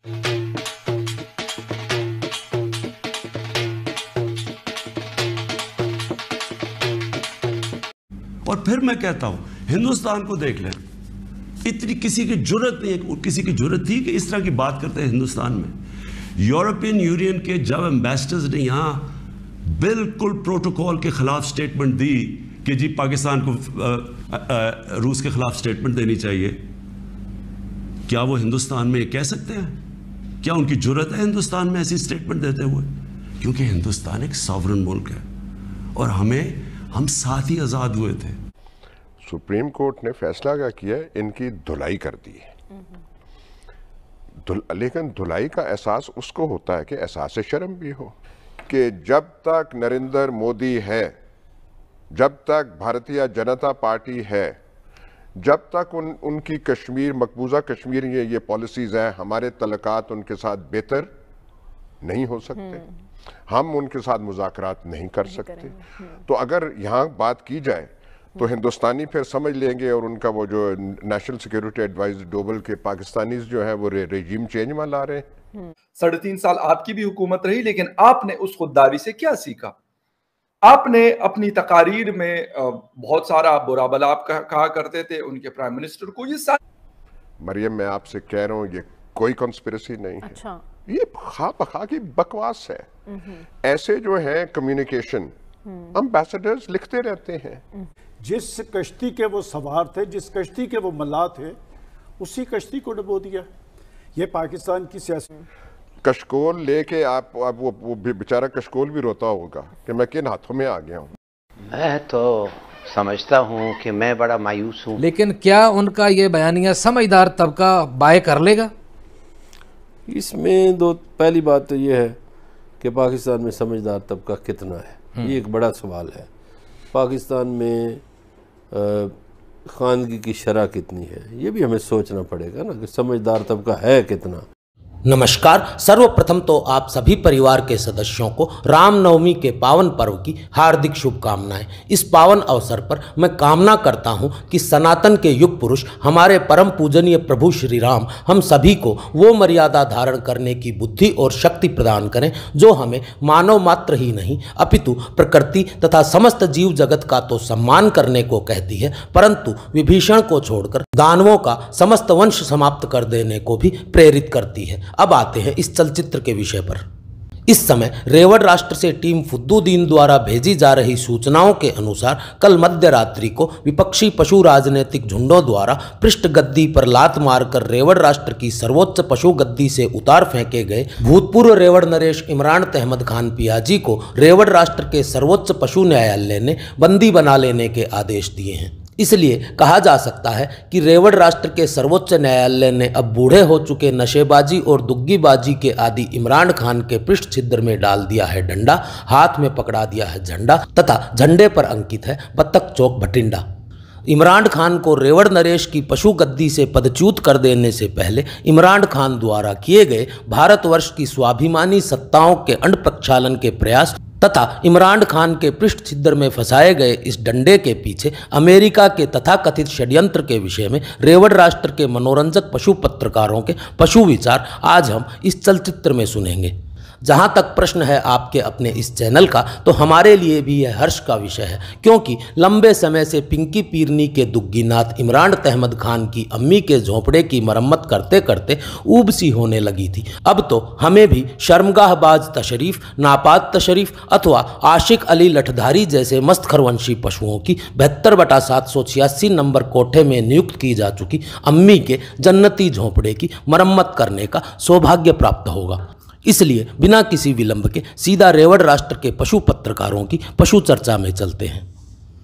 اور پھر میں کہتا ہوں ہندوستان کو دیکھ لیں, اتنی کسی کی جرت نہیں ہے, کسی کی جرت تھی کہ اس طرح کی بات کرتے ہیں ہندوستان میں. یورپین یونین کے جب ایمبیسڈرز نے یہاں بالکل پروٹوکول کے خلاف سٹیٹمنٹ دی کہ جی پاکستان کو روس کے خلاف سٹیٹمنٹ دینی چاہیے, کیا وہ ہندوستان میں یہ کہہ سکتے ہیں؟ کیا ان کی جرت ہے ہندوستان میں ایسی سٹیٹمنٹ دیتے ہوئے؟ کیونکہ ہندوستان ایک ساورن ملک ہے اور ہم ساتھ ہی آزاد ہوئے تھے. سپریم کورٹ نے فیصلہ کیا کیا ہے, ان کی دھلائی کر دی ہے. لیکن دھلائی کا احساس اس کو ہوتا ہے کہ احساس شرم بھی ہو, کہ جب تک نریندر مودی ہے, جب تک بھارتیہ جنتا پارٹی ہے, جب تک ان کی کشمیر, مقبوضہ کشمیر یہ پالیسیز ہیں, ہمارے تعلقات ان کے ساتھ بہتر نہیں ہو سکتے, ہم ان کے ساتھ مذاکرات نہیں کر سکتے. تو اگر یہاں بات کی جائے تو ہندوستانی پھر سمجھ لیں گے, اور ان کا وہ جو نیشنل سیکیورٹی ایڈوائزر ڈوبل کے پاکستانیز جو ہیں وہ ریجیم چینج میں لا رہے ہیں. 3.5 سال آپ کی بھی حکومت رہی, لیکن آپ نے اس خودداری سے کیا سیکھا؟ آپ نے اپنی تقاریر میں بہت سارا برا بلا آپ کہا کرتے تھے ان کے پرائم منسٹر کو. یہ مریم میں آپ سے کہہ رہا ہوں یہ کوئی کنسپریسی نہیں ہے, یہ خواہ بخواہ کی بکواس ہے. ایسے جو ہیں کمیونیکیشن امبیسڈرز لکھتے رہتے ہیں. جس کشتی کے وہ سوار تھے, جس کشتی کے وہ ملا تھے, اسی کشتی کو ڈبو دیا. یہ پاکستان کی سیاست. کشکول لے کے آپ وہ بیچارہ کشکول بھی روتا ہوگا کہ میں کن ہاتھوں میں آ گیا ہوں. میں تو سمجھتا ہوں کہ میں بڑا مایوس ہوں. لیکن کیا ان کا یہ بیانیہ سمجھدار طبقہ بائے کر لے گا؟ اس میں پہلی بات تو یہ ہے کہ پاکستان میں سمجھدار طبقہ کتنا ہے, یہ ایک بڑا سوال ہے. پاکستان میں خواندگی کی شرح کتنی ہے, یہ بھی ہمیں سوچنا پڑے گا نا کہ سمجھدار طبقہ ہے کتنا. نمشکار. سرو پرتھم تو آپ سبھی پریوار کے سدسیوں کو رام نومی کے پاون پرو کی ہاردک شبھ کامنائیں. اس پاون اوسر پر میں کامنا کرتا ہوں کہ سناتن کے یگ پروش ہمارے پرم پوجنیہ پربھو شری رام ہم سبھی کو وہ مریادا دھارن کرنے کی بدھی اور شکتی پردان کریں جو ہمیں مانو ماتر ہی نہیں اپتو پرکرتی تتھا سمست جیو جگت کا تو سمان کرنے کو کہتی ہے, پرنتو وبھیشن کو چھوڑ کر دانووں کا سمست ونش سماپت کر دینے کو بھی پریرت کرتی ہے. اب آتے ہیں اس چل چتر کے وشے پر. اس سمے ریوڑ راشٹر سے ٹیم فدو دین دوارا بھیجی جا رہی سوچناؤں کے انوسار کل مدھیہ راتری کو وپکشی پشو راجنیتک جھنڈوں دوارا پرشٹھ گدی پر لات مار کر ریوڑ راشٹر کی سروچ پشو گدی سے اتار پھینکے گئے بھوتپورو ریوڑ نریش عمران احمد خان پیاجی کو ریوڑ راشٹر کے سروچ پشو نیایالے نے بندی بنا لینے کے آدیش دیے ہیں. اس لیے کہا جا سکتا ہے کہ ریوڑ راشٹر کے سروچ نیایالے نے اب بوڑھے ہو چکے نشے بازی اور دگی بازی کے عادی عمران خان کے پرشٹھ چھدر میں ڈال دیا ہے ڈنڈا, ہاتھ میں پکڑا دیا ہے جھنڈا تتھا جھنڈے پر انکت ہے بطخ چوک بھٹنڈا. عمران خان کو ریوڑ نریش کی پشو گدی سے پدچیوت کر دینے سے پہلے عمران خان دوارا کیے گئے بھارت ورش کی سوابھیمانی ستاؤں کے انڈ پرکشالن کے پریاس تتھا عمران خان کے پرشٹھ چھدر میں پھنسائے گئے اس ڈنڈے کے پیچھے امریکہ کے تتھا کتھت شڈینتر کے وشے میں ریوڑ راشٹر کے منورنجک پشو پترکاروں کے پشو وچار آج ہم اس چل چتر میں سنیں گے. جہاں تک پرشن ہے آپ کے اپنے اس چینل کا, تو ہمارے لیے بھی یہ ہرش کا وشے ہے, کیونکہ لمبے سمے سے پنکی پیرنی کے دگی ناتھ عمران احمد خان کی امی کے جھونپڑے کی مرمت کرتے کرتے اوب سی ہونے لگی تھی. اب تو ہمیں بھی شرمگاہ باز تشریف, ناپاد تشریف اتھوا عاشق علی لٹھدھاری جیسے مست خرونشی پشوؤں کی 72/786 نمبر کوٹھے میں نیوکت کی جا چکی امی کے جنتی جھونپڑے کی مرمت کرنے کا سوبھاگیہ پراپت ہوگا. اس لیے بنا کسی ولمب کے سیدھا ریوڑ راشٹر کے پشو پترکاروں کی پشو چرچا میں چلتے ہیں.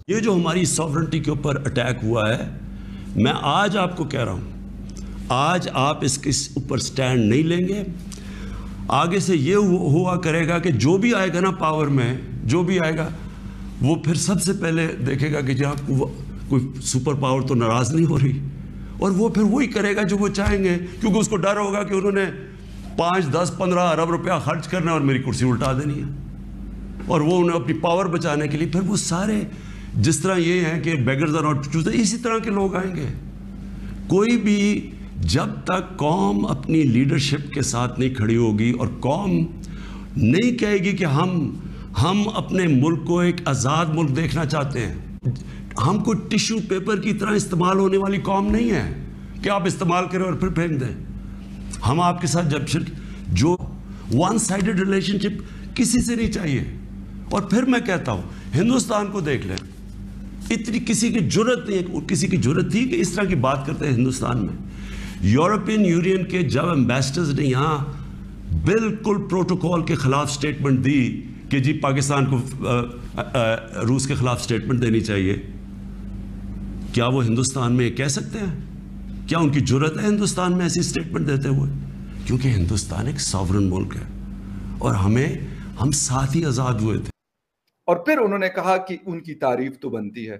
یہ جو ہماری سوورنٹی کے اوپر اٹیک ہوا ہے, میں آج آپ کو کہہ رہا ہوں, آج آپ اس کے اوپر سٹینڈ نہیں لیں گے, آگے سے یہ ہوا کرے گا کہ جو بھی آئے گا نا پاور میں, جو بھی آئے گا وہ پھر سب سے پہلے دیکھے گا کہ جہاں کوئی سپر پاور تو ناراض نہیں ہو رہی, اور وہ پھر وہی کرے گا جو وہ چاہیں گے, کیونکہ اس کو ڈر ہوگا کہ انہوں نے 5, 10, 15 ارب روپیہ خرچ کرنا اور میری کرسی الٹا دینی ہے, اور وہ انہیں اپنی پاور بچانے کے لیے پھر وہ سارے جس طرح یہ ہیں کہ بیگرز آر ناٹ چوزر, اسی طرح کے لوگ آئیں گے. کوئی بھی جب تک قوم اپنی لیڈرشپ کے ساتھ نہیں کھڑی ہوگی اور قوم نہیں کہے گی کہ ہم اپنے ملک کو ایک آزاد ملک دیکھنا چاہتے ہیں، ہم کو ٹیشو پیپر کی طرح استعمال ہونے والی قوم نہیں ہے کہ آپ استعمال کریں اور پھر پھینک دیں. ہم آپ کے ساتھ جو ون سائیڈڈ ریلیشن شپ کسی سے نہیں چاہیے. اور پھر میں کہتا ہوں ہندوستان کو دیکھ لیں، اتنی کسی کی جرت نہیں ہے، کسی کی جرت تھی کہ اس طرح کی بات کرتے ہیں ہندوستان میں. یورپین یونین کے جب ایمبیسڈرز نے یہاں بالکل پروٹوکول کے خلاف سٹیٹمنٹ دی کہ جی پاکستان کو روس کے خلاف سٹیٹمنٹ دینی چاہیے، کیا وہ ہندوستان میں کہہ سکتے ہیں؟ کیا ان کی جرت ہے ہندوستان میں ایسی سٹیٹمنٹ دیتے ہوئے؟ کیونکہ ہندوستان ایک ساورن ملک ہے اور ہم ساتھ ہی آزاد ہوئے تھے. اور پھر انہوں نے کہا کہ ان کی تعریف تو بنتی ہے.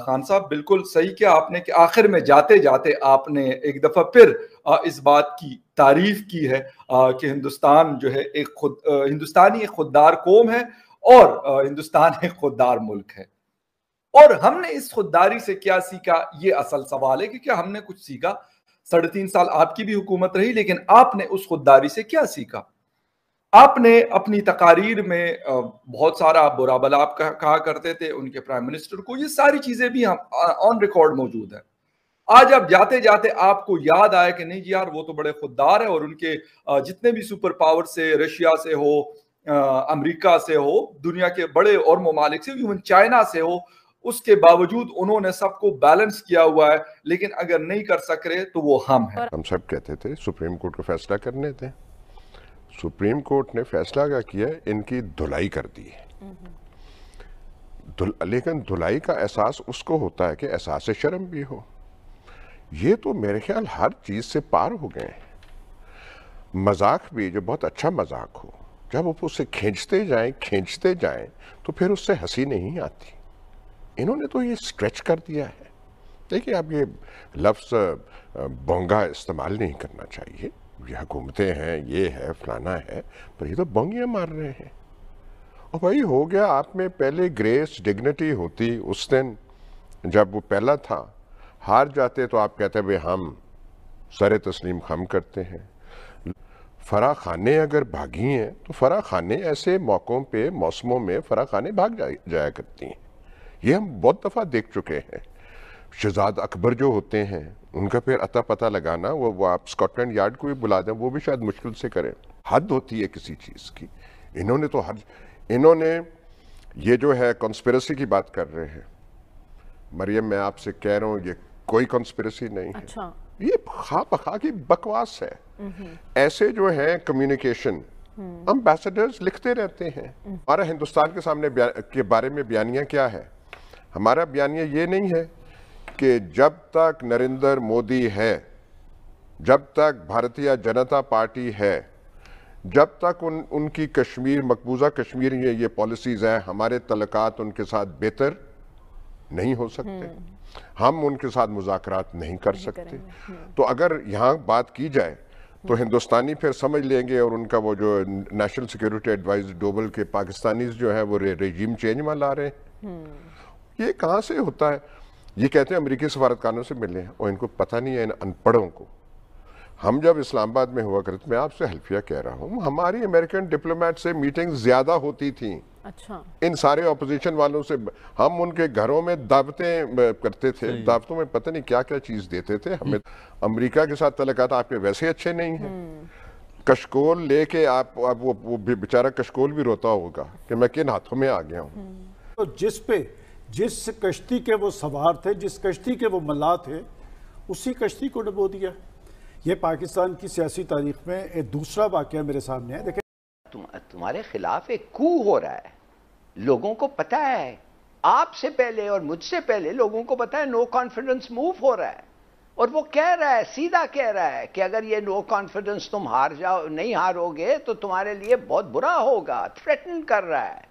خان صاحب بالکل صحیح کیا آپ نے کہ آخر میں جاتے جاتے آپ نے ایک دفعہ پھر اس بات کی تعریف کی ہے کہ ہندوستان جو ہے ہندوستانی ایک خوددار قوم ہے اور ہندوستان ایک خوددار ملک ہے. اور ہم نے اس خودداری سے کیا سیکھا، یہ اصل سوال ہے کہ کیا ہم نے کچھ سیکھا؟ 3.5 سال آپ کی بھی حکومت رہی، لیکن آپ نے اس خودداری سے کیا سیکھا؟ آپ نے اپنی تقاریر میں بہت سارا برا بلا آپ کہا کرتے تھے ان کے پرائم منسٹر کو، یہ ساری چیزیں بھی آن ریکارڈ موجود ہیں. آج اب جاتے جاتے آپ کو یاد آیا کہ نہیں جی یار وہ تو بڑے خوددار ہیں، اور ان کے جتنے بھی سپر پاور سے، رشیا سے ہو، امریکہ سے ہو، دنیا کے بڑے اور ممالک سے، ایون چائنا سے ہو، اس کے باوجود انہوں نے سب کو بیلنس کیا ہوا ہے. لیکن اگر نہیں کر سک رہے تو وہ ہم ہیں. ہم سب کہتے تھے سپریم کورٹ کو فیصلہ کرنے تھے. سپریم کورٹ نے فیصلہ کیا کیا، ان کی دھلائی کر دی ہے. لیکن دھلائی کا احساس اس کو ہوتا ہے کہ احساس شرم بھی ہو. یہ تو میرے خیال ہر چیز سے پار ہو گئے ہیں. مذاق بھی جو بہت اچھا مذاق ہو، جب وہ اسے کھینچتے جائیں تو پھر اس سے ہنسی نہیں آتی. انہوں نے تو یہ سٹریچ کر دیا ہے. دیکھیں اب یہ لفظ بونگا استعمال نہیں کرنا چاہیے. یہ حکومتیں ہیں، یہ ہے فلانا ہے، پر یہ تو بونگیاں مار رہے ہیں. اور بھائی ہو گیا، آپ میں پہلے گریس ڈگنیٹی ہوتی. اس دن جب وہ پہلا تھا، ہار جاتے تو آپ کہتے ہیں ہم سر تسلیم خم کرتے ہیں. فرا خانے اگر بھاگی ہیں تو فرا خانے ایسے موقعوں پہ، موسموں میں فرا خانے بھاگ جایا کرتی ہیں. یہ ہم بہت دفعہ دیکھ چکے ہیں. شہزاد اکبر جو ہوتے ہیں ان کا پھر عطا پتہ لگانا، وہ آپ اسکاٹ لینڈ یارڈ کو بھی بلا دیں، وہ بھی شاید مشکل سے کریں. حد ہوتی ہے کسی چیز کی. انہوں نے یہ جو ہے کنسپیرسی کی بات کر رہے ہیں. مریم میں آپ سے کہہ رہا ہوں یہ کوئی کنسپیرسی نہیں ہے. یہ خواہ بخواہ کی بکواس ہے. ایسے جو ہیں کمیونیکیشن امبیسڈرز لکھتے رہتے ہیں. ہمارا ہندوستان کے سامنے کے بارے میں بیانیہ کیا ہے؟ ہمارا بیانیہ یہ نہیں ہے کہ جب تک نریندر مودی ہے، جب تک بھارتیہ جنتا پارٹی ہے، جب تک ان کی کشمیر، مقبوضہ کشمیر یہ پالیسیز ہیں، ہمارے تعلقات ان کے ساتھ بہتر نہیں ہو سکتے. ہم ان کے ساتھ مذاکرات نہیں کر سکتے. تو اگر یہاں بات کی جائے تو ہندوستانی پھر سمجھ لیں گے، اور ان کا وہ جو نیشنل سیکیورٹی ایڈوائزر ڈوبل کے پاکستانیز جو ہیں وہ رجیم چینج میں لا رہے ہیں. یہ کہاں سے ہوتا ہے؟ یہ کہتے ہیں امریکی سفارتخانوں سے ملے ہیں، اور ان کو پتہ نہیں ہے ان ان پڑھوں کو. ہم جب اسلام آباد میں ہوا کرتے، میں آپ سے حلفیہ کہہ رہا ہوں، ہماری امریکن ڈپلومیٹ سے میٹنگ زیادہ ہوتی تھیں ان سارے اپوزیشن والوں سے. ہم ان کے گھروں میں دعوتیں کرتے تھے. دعوتوں میں پتہ نہیں کیا کیا چیز دیتے تھے. ہمیں امریکہ کے ساتھ تعلقات آپ کے ویسے اچھے نہیں ہیں. کشکول لے کے آپ وہ بیچارہ کشکول بھی روتا ہوگا کہ میں کن ہاتھوں میں آ گیا ہوں. تو جس کشتی کے وہ سوار تھے، جس کشتی کے وہ ملا تھے، اسی کشتی کو ڈبو دیا. یہ پاکستان کی سیاسی تاریخ میں ایک دوسرا واقعہ میرے سامنے ہے. دیکھیں تمہارے خلاف ایک کو ہو رہا ہے. لوگوں کو پتا ہے، آپ سے پہلے اور مجھ سے پہلے لوگوں کو پتا ہے نو کانفیڈنس موو ہو رہا ہے. اور وہ کہہ رہا ہے، سیدھا کہہ رہا ہے کہ اگر یہ نو کانفیڈنس تم نہیں ہارو گے تو تمہارے لیے بہت برا ہوگا. تھریٹن کر رہا ہے.